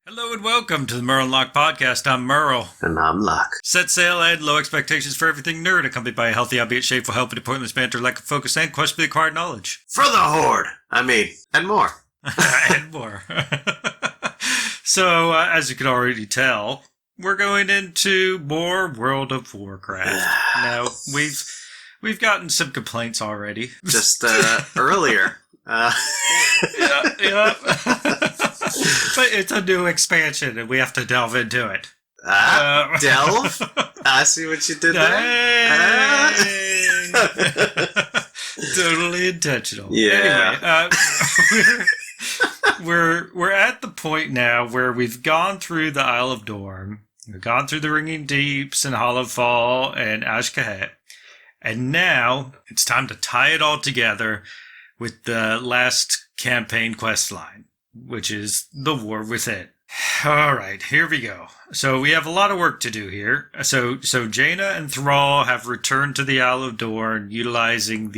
Hello and welcome to the Merle and Locke podcast. I'm Merle. And I'm Locke. Set sail and low expectations for everything nerd, accompanied by a healthy, albeit shameful, help with pointless banter, lack of focus, and questionably acquired knowledge. For the Horde! And more. And more. So, as you can already tell, we're going into more World of Warcraft. Now, we've gotten some complaints already. Just earlier. Yeah. But it's a new expansion, and we have to delve into it. Delve? I see what you did there. Totally intentional. Yeah. Anyway, we're at the point now where we've gone through the Isle of Dorm, we've gone through the Ringing Deeps and Hollowfall and Ashkahet, and now it's time to tie it all together with the last campaign quest line, which is the War Within. All right, here we go. So we have a lot of work to do here. So Jaina and Thrall have returned to the Isle of Dorn, utilizing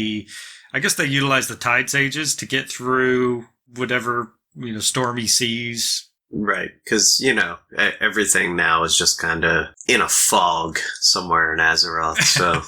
I guess they utilize the Tide Sages to get through whatever, stormy seas. Right, because, everything now is just kind of in a fog somewhere in Azeroth, so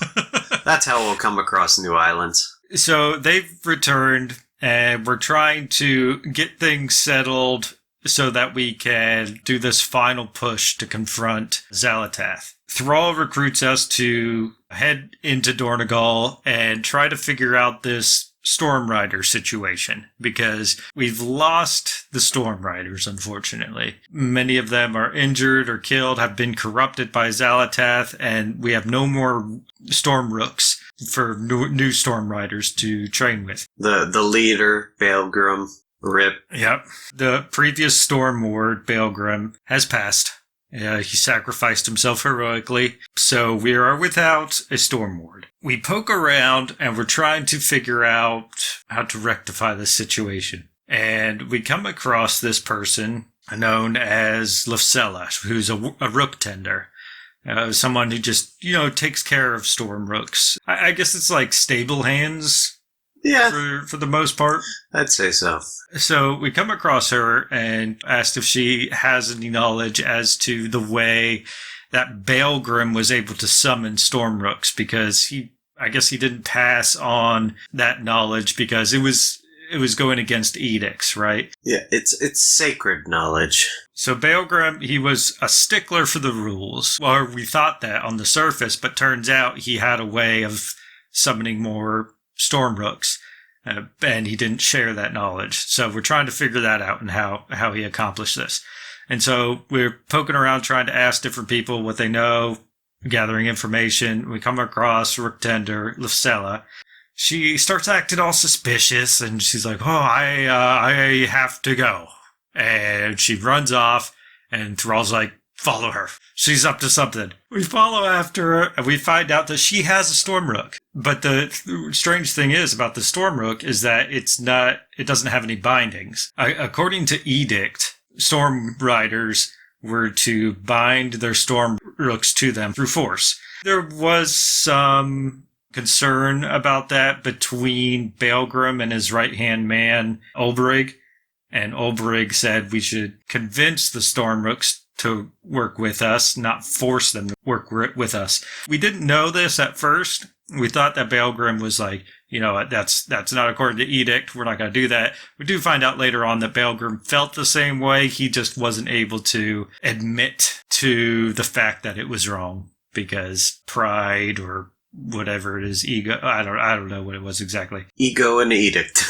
that's how we'll come across new islands. So they've returned, and we're trying to get things settled so that we can do this final push to confront Xalatath. Thrall recruits us to head into Dornegal and try to figure out this Storm Rider situation, because we've lost the Storm Riders, unfortunately. Many of them are injured or killed, have been corrupted by Xalatath, and we have no more Storm Rooks for new Storm Riders to train with. The leader, Baelgrim, rip. Yep. The previous Storm Ward, Baelgrim, has passed. He sacrificed himself heroically, so we are without a Storm Ward. We poke around and we're trying to figure out how to rectify this situation. And we come across this person known as Lefsella, who's a rook tender. Someone who just, takes care of Storm Rooks. I guess it's like stable hands. Yeah. For the most part. I'd say so. So we come across her and asked if she has any knowledge as to the way that Baelgrim was able to summon Storm Rooks, because I guess he didn't pass on that knowledge because it was going against edicts, right? Yeah, it's sacred knowledge. So Baelgrim, he was a stickler for the rules. Well, we thought that on the surface, but turns out he had a way of summoning more Storm Rooks, and he didn't share that knowledge. So we're trying to figure that out and how he accomplished this. And so we're poking around trying to ask different people what they know, gathering information. We come across Rook Tender, Lefsella. She starts acting all suspicious, and she's like, I have to go. And she runs off, and Thrall's like, follow her. She's up to something. We follow after her, and we find out that she has a Storm Rook. But the strange thing is about the Storm Rook is that it doesn't have any bindings. According to Edict, Storm Riders were to bind their Storm Rooks to them through force. There was some concern about that between Baelgrim and his right-hand man, Ulbrig. And Ulbrig said we should convince the Storm Rooks to work with us, not force them to work with us. We didn't know this at first. We thought that Baelgrim was like, that's not according to edict. We're not going to do that. We do find out later on that Baelgrim felt the same way. He just wasn't able to admit to the fact that it was wrong because pride or whatever it is, ego. I don't know what it was exactly. Ego and edict.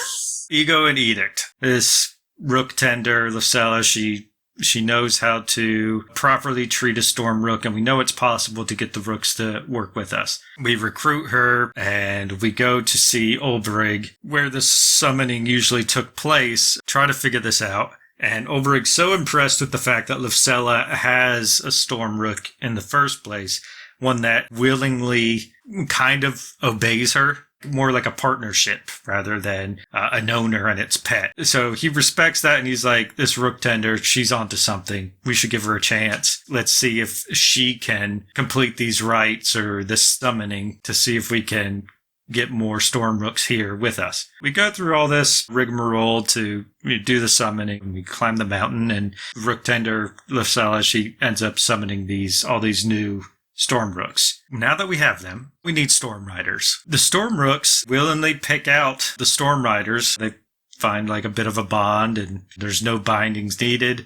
Ego and edict. This Rook Tender, Lefsella, she knows how to properly treat a Storm Rook, and we know it's possible to get the Rooks to work with us. We recruit her, and we go to see Ulbrig, where the summoning usually took place, try to figure this out. And Ulbrig's so impressed with the fact that Lefsella has a Storm Rook in the first place, one that willingly kind of obeys her. More like a partnership rather than an owner and its pet. So he respects that, and he's like, this Rook Tender, she's onto something. We should give her a chance. Let's see if she can complete these rites or this summoning to see if we can get more Stormrooks here with us. We go through all this rigmarole to do the summoning. We climb the mountain, and Rook Tender Lifsala, she ends up summoning all these new Stormrooks. Now that we have them, we need Storm Riders. The Stormrooks willingly pick out the Storm Riders. They find like a bit of a bond, and there's no bindings needed.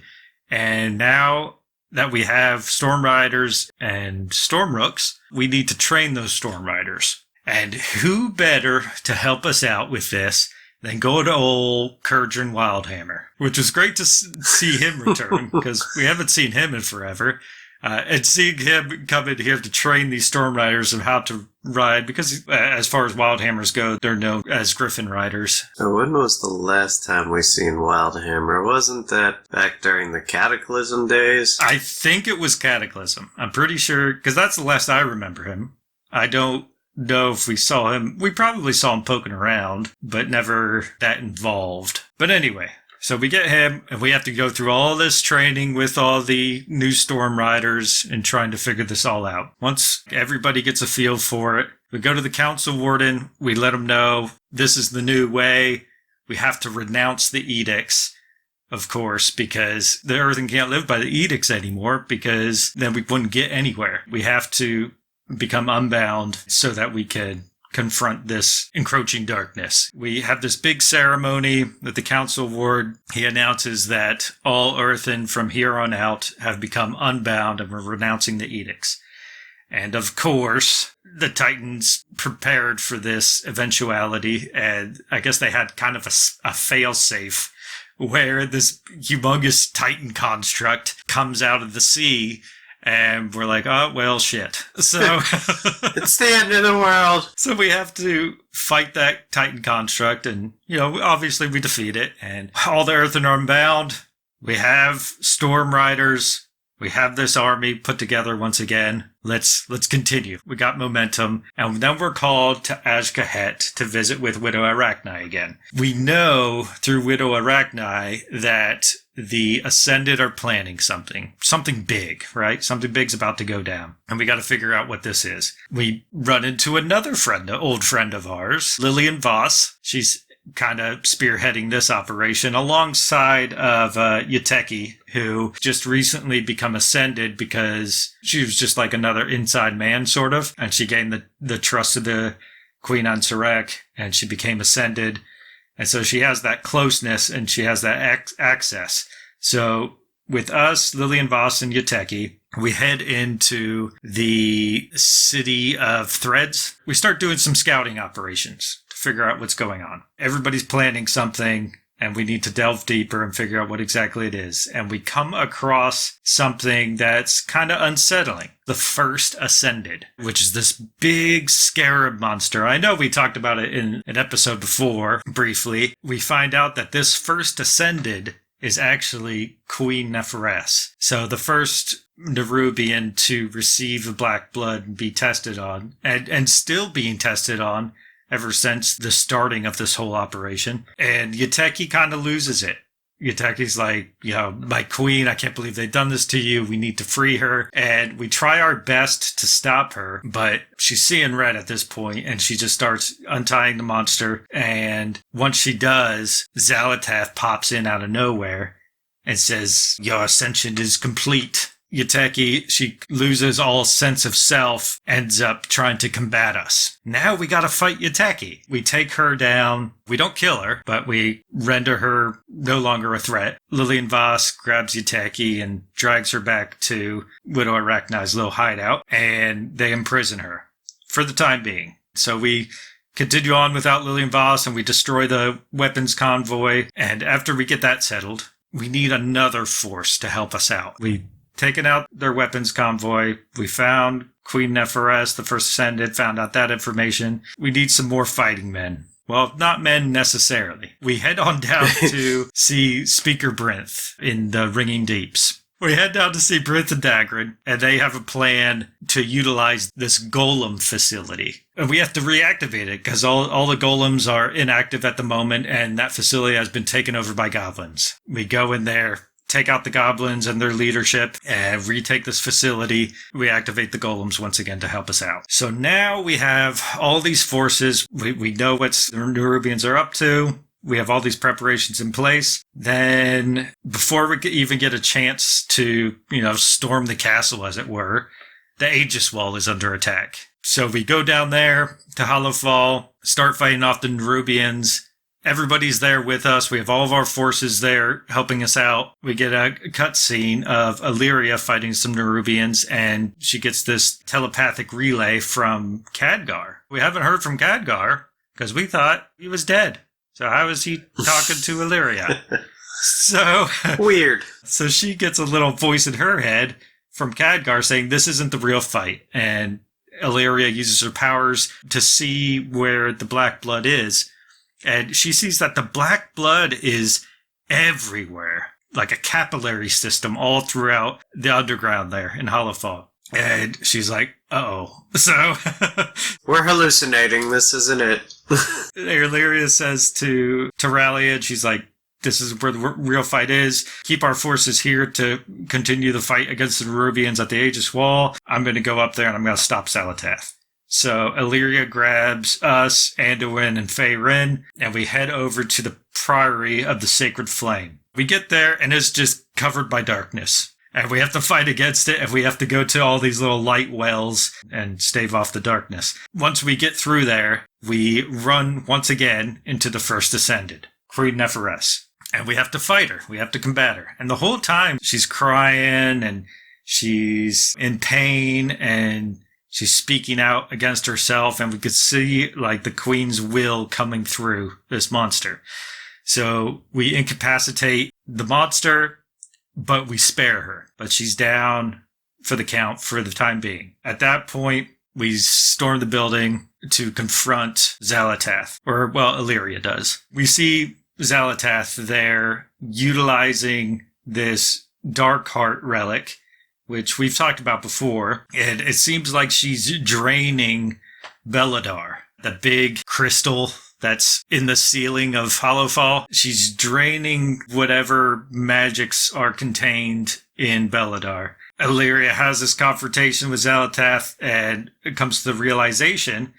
And now that we have Storm Riders and Stormrooks, we need to train those Storm Riders. And who better to help us out with this than good old Kurgan Wildhammer, which was great to see him return because we haven't seen him in forever. And seeing him come in here to train these Storm Riders of how to ride, because as far as Wildhammers go, they're known as Griffin Riders. So when was the last time we seen Wildhammer? Wasn't that back during the Cataclysm days? I think it was Cataclysm. I'm pretty sure, because that's the last I remember him. I don't know if we saw him. We probably saw him poking around, but never that involved. But anyway, so we get him, and we have to go through all this training with all the new Storm Riders and trying to figure this all out. Once everybody gets a feel for it, we go to the Council Warden. We let him know this is the new way. We have to renounce the edicts, of course, because the Earthen can't live by the edicts anymore, because then we wouldn't get anywhere. We have to become unbound so that we can confront this encroaching darkness. We have this big ceremony at the Council Ward. He announces that all Earthen from here on out have become unbound and we're renouncing the edicts. And of course, the Titans prepared for this eventuality, and I guess they had kind of a fail-safe where this humongous Titan construct comes out of the sea. And we're like, oh, well, shit. So it's the end of the world. So we have to fight that Titan construct. And, obviously we defeat it. And all the Earthen are unbound. We have Storm Riders. We have this army put together once again. Let's continue. We got momentum. And then we're called to Azkahet to visit with Widow Arachni again. We know through Widow Arachni that the Ascended are planning something big, right? Something big's about to go down. And we got to figure out what this is. We run into another old friend of ours, Lillian Voss. She's kind of spearheading this operation alongside of Yateki, who just recently become Ascended because she was just like another inside man, sort of. And she gained the trust of the Queen Anserek, and she became Ascended. And so she has that closeness and she has that access. So with us, Lillian Voss and Yateki, we head into the city of Threads. We start doing some scouting operations to figure out what's going on. Everybody's planning something, and we need to delve deeper and figure out what exactly it is. And we come across something that's kind of unsettling. The First Ascended, which is this big scarab monster. I know we talked about it in an episode before, briefly. We find out that this First Ascended is actually Queen Neferess. So the first Nerubian to receive the black blood and be tested on, and still being tested on ever since the starting of this whole operation. And Yateki kind of loses it. Yateki's like, my queen, I can't believe they've done this to you. We need to free her. And we try our best to stop her, but she's seeing red at this point, and she just starts untying the monster. And once she does, Xalatath pops in out of nowhere and says, your ascension is complete. Yateki, she loses all sense of self, ends up trying to combat us. Now we gotta fight Yateki. We take her down. We don't kill her, but we render her no longer a threat. Lillian Voss grabs Yateki and drags her back to Widow Arachni's little hideout, and they imprison her for the time being. So we continue on without Lillian Voss, and we destroy the weapons convoy. And after we get that settled, we need another force to help us out. We taken out their weapons convoy. We found Queen Neferess, the First Ascended, found out that information. We need some more fighting men. Well, not men necessarily. We head on down to see Speaker Brinth in the Ringing Deeps. We head down to see Brinth and Dagrin, and they have a plan to utilize this golem facility. And we have to reactivate it because all the golems are inactive at the moment, and that facility has been taken over by goblins. We go in there, take out the goblins and their leadership and retake this facility. We activate the golems once again to help us out. So now we have all these forces. We know what the Nerubians are up to. We have all these preparations in place. Then before we even get a chance to, storm the castle, as it were, the Aegis Wall is under attack. So we go down there to Hollowfall, start fighting off the Nerubians. Everybody's there with us. We have all of our forces there helping us out. We get a cutscene of Illyria fighting some Nerubians, and she gets this telepathic relay from Khadgar. We haven't heard from Khadgar because we thought he was dead. So how is he talking to Illyria? So weird. So she gets a little voice in her head from Khadgar saying this isn't the real fight, and Illyria uses her powers to see where the black blood is. And she sees that the black blood is everywhere, like a capillary system all throughout the underground there in Hollowfall. And she's like, uh-oh. So we're hallucinating. This isn't it. Illyria says to Ralia, and she's like, this is where the real fight is. Keep our forces here to continue the fight against the Nerubians at the Aegis Wall. I'm going to go up there and I'm going to stop Xal'atath. So Illyria grabs us, Anduin, and Feyrin, and we head over to the Priory of the Sacred Flame. We get there, and it's just covered by darkness. And we have to fight against it, and we have to go to all these little light wells and stave off the darkness. Once we get through there, we run once again into the First Ascended, Queen Neferess. And we have to fight her. We have to combat her. And the whole time, she's crying, and she's in pain, and she's speaking out against herself, and we could see like the queen's will coming through this monster. So we incapacitate the monster, but we spare her. But she's down for the count for the time being. At that point, we storm the building to confront Xal'atath. Or, well, Illyria does. We see Xal'atath there utilizing this Dark Heart relic, which we've talked about before, and it seems like she's draining Beledar, the big crystal that's in the ceiling of Hollowfall. She's draining whatever magics are contained in Beledar. Illyria has this confrontation with Xal'atath, and it comes to the realization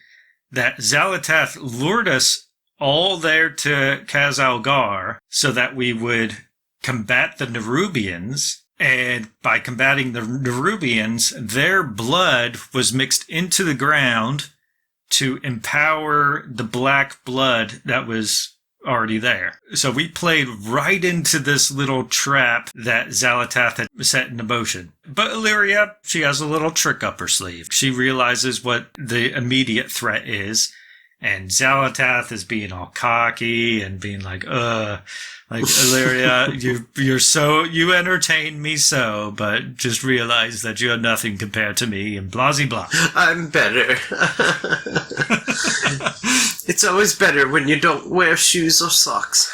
that Xal'atath lured us all there to Khadgar so that we would combat the Nerubians. And by combating the Nerubians, their blood was mixed into the ground to empower the black blood that was already there. So we played right into this little trap that Xal'atath had set into motion. But Illyria, she has a little trick up her sleeve. She realizes what the immediate threat is. And Xal'atath is being all cocky and being like Illyria, you entertain me so, but just realize that you're nothing compared to me, and blah, blah. I'm better. It's always better when you don't wear shoes or socks.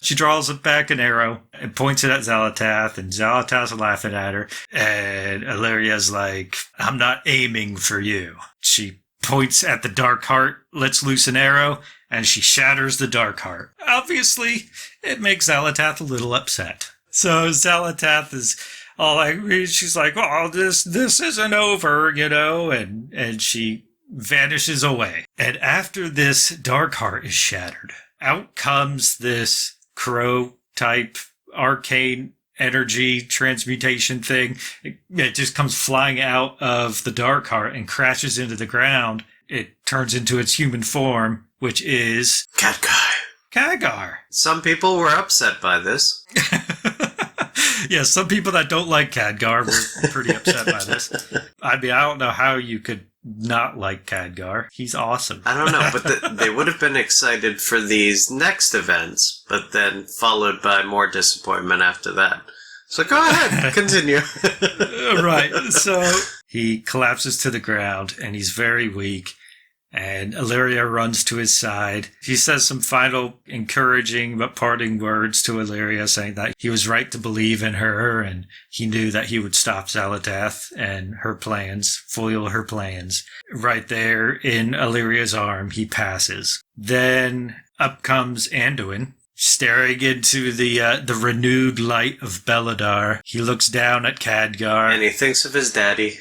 She draws back an arrow and points it at Xal'atath, and Xal'atath's laughing at her. And Illyria's like, I'm not aiming for you. She points at the Dark Heart, lets loose an arrow, and she shatters the Dark Heart. Obviously, it makes Xal'atath a little upset. So Xal'atath is all like, she's like, oh, this isn't over, and she vanishes away. And after this Dark Heart is shattered, out comes this crow-type arcane energy transmutation thing. It just comes flying out of the Dark Heart and crashes into the ground. It turns into its human form, which is Khadgar. Some people were upset by this. Yeah, some people that don't like Khadgar were pretty upset by this. I mean, I don't know how you could not like Khadgar. He's awesome. I don't know, but they would have been excited for these next events, but then followed by more disappointment after that. So go ahead, continue. Right. So he collapses to the ground, and he's very weak. And Illyria runs to his side. He says some final encouraging but parting words to Illyria, saying that he was right to believe in her, and he knew that he would stop Xal'atath and her plans, foil her plans. Right there in Illyria's arm, he passes. Then up comes Anduin. staring into the renewed light of Beladar. He looks down at Khadgar. And he thinks of his daddy.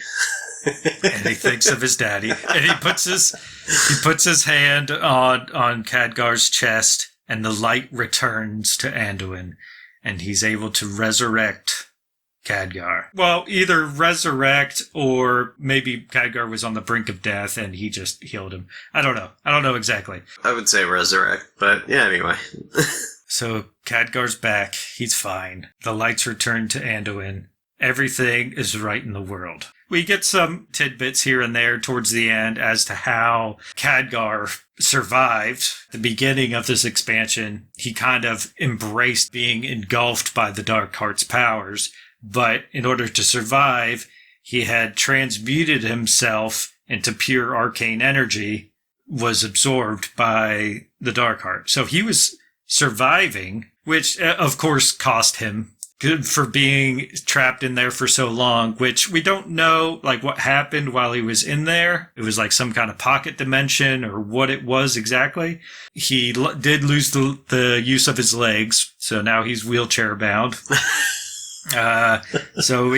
And he thinks of his daddy. And he puts his hand on Khadgar's chest, and the light returns to Anduin, and he's able to resurrect Khadgar. Well, either resurrect, or maybe Khadgar was on the brink of death and he just healed him. I don't know exactly. I would say resurrect, but yeah, anyway. So Khadgar's back. He's fine. The lights return to Anduin. Everything is right in the world. We get some tidbits here and there towards the end as to how Khadgar survived the beginning of this expansion. He kind of embraced being engulfed by the Dark Heart's powers, but in order to survive, he had transmuted himself into pure arcane energy, was absorbed by the Dark Heart. So he was surviving, which of course cost him good for being trapped in there for so long, which we don't know like what happened while he was in there. It was like some kind of pocket dimension or what it was exactly. He did lose the use of his legs, so now he's wheelchair bound. So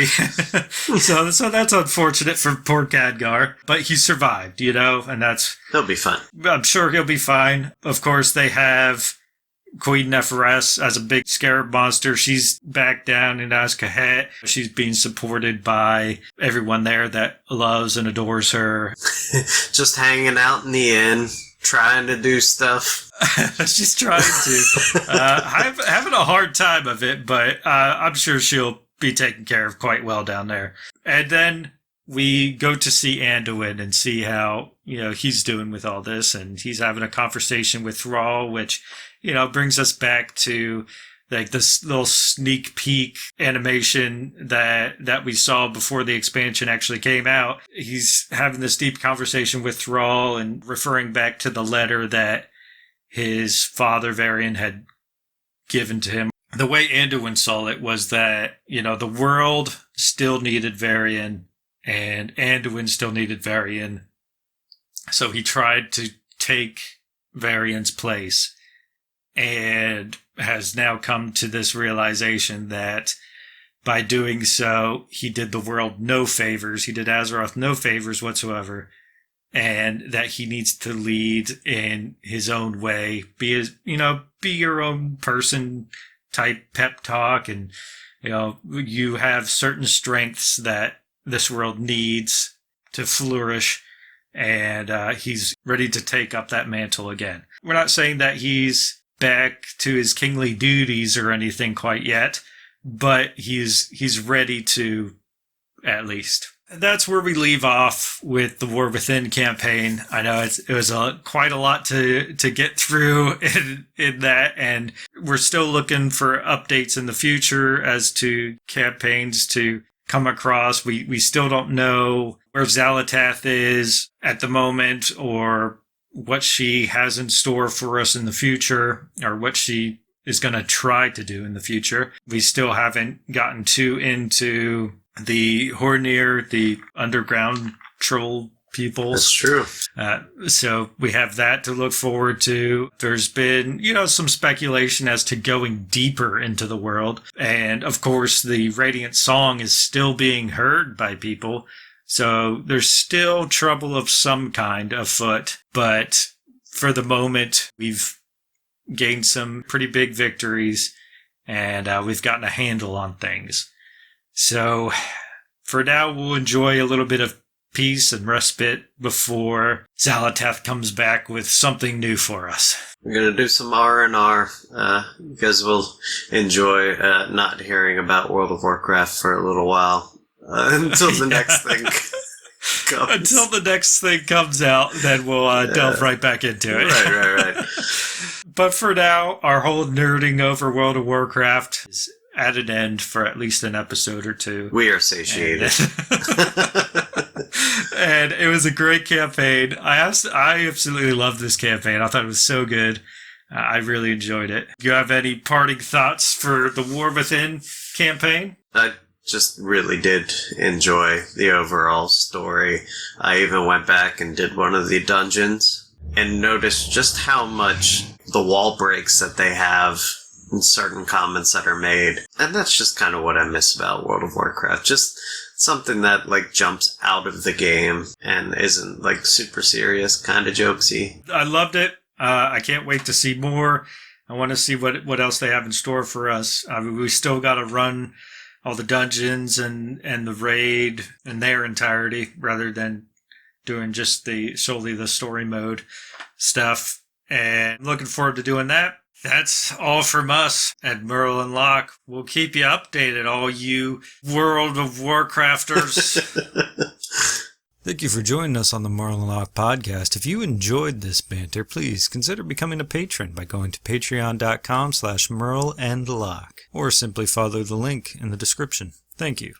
that's unfortunate for poor Khadgar, but he survived, and He'll be fine. I'm sure he'll be fine. Of course, they have Queen Neferess as a big scarab monster. She's back down in Azkahet. She's being supported by everyone there that loves and adores her. Just hanging out in the inn, trying to do stuff. She's trying to. Having a hard time of it, but I'm sure she'll be taken care of quite well down there. And then we go to see Anduin and see how, he's doing with all this. And he's having a conversation with Thrall, which, brings us back to like this little sneak peek animation that we saw before the expansion actually came out. He's having this deep conversation with Thrall and referring back to the letter that his father Varian had given to him. The way Anduin saw it was that, the world still needed Varian and Anduin still needed Varian. So he tried to take Varian's place and has now come to this realization that by doing so, he did the world no favors. He did Azeroth no favors whatsoever. And that he needs to lead in his own way, be your own person type pep talk. And, you have certain strengths that this world needs to flourish. And he's ready to take up that mantle again. We're not saying that he's back to his kingly duties or anything quite yet, but he's ready to, at least. That's where we leave off with the War Within campaign. I know it was quite a lot to get through in that, and we're still looking for updates in the future as to campaigns to come across. We still don't know where Xal'atath is at the moment, or what she has in store for us in the future, or what she is going to try to do in the future. We still haven't gotten too into the Hornir, the underground troll people. That's true. So we have that to look forward to. There's been, some speculation as to going deeper into the world. And of course, the Radiant Song is still being heard by people. So there's still trouble of some kind afoot. But for the moment, we've gained some pretty big victories, and we've gotten a handle on things. So for now, we'll enjoy a little bit of peace and respite before Xal'atath comes back with something new for us. We're going to do some R&R. You guys will enjoy not hearing about World of Warcraft for a little while until the next thing comes. Until the next thing comes out, then we'll delve right back into it. Right. But for now, our whole nerding over World of Warcraft is at an end for at least an episode or two. We are satiated. And it was a great campaign. I absolutely loved this campaign. I thought it was so good. I really enjoyed it. Do you have any parting thoughts for the War Within campaign? I just really did enjoy the overall story. I even went back and did one of the dungeons and noticed just how much the wall breaks that they have and certain comments that are made. And that's just kind of what I miss about World of Warcraft. Just something that, like, jumps out of the game and isn't, like, super serious, kind of jokesy. I loved it. I can't wait to see more. I want to see what else they have in store for us. I mean, we still got to run all the dungeons and the raid in their entirety rather than doing just solely the story mode stuff. And looking forward to doing that. That's all from us at Merle and Locke. We'll keep you updated, all you World of Warcrafters. Thank you for joining us on the Merle and Locke podcast. If you enjoyed this banter, please consider becoming a patron by going to patreon.com/Merle and Locke, or simply follow the link in the description. Thank you.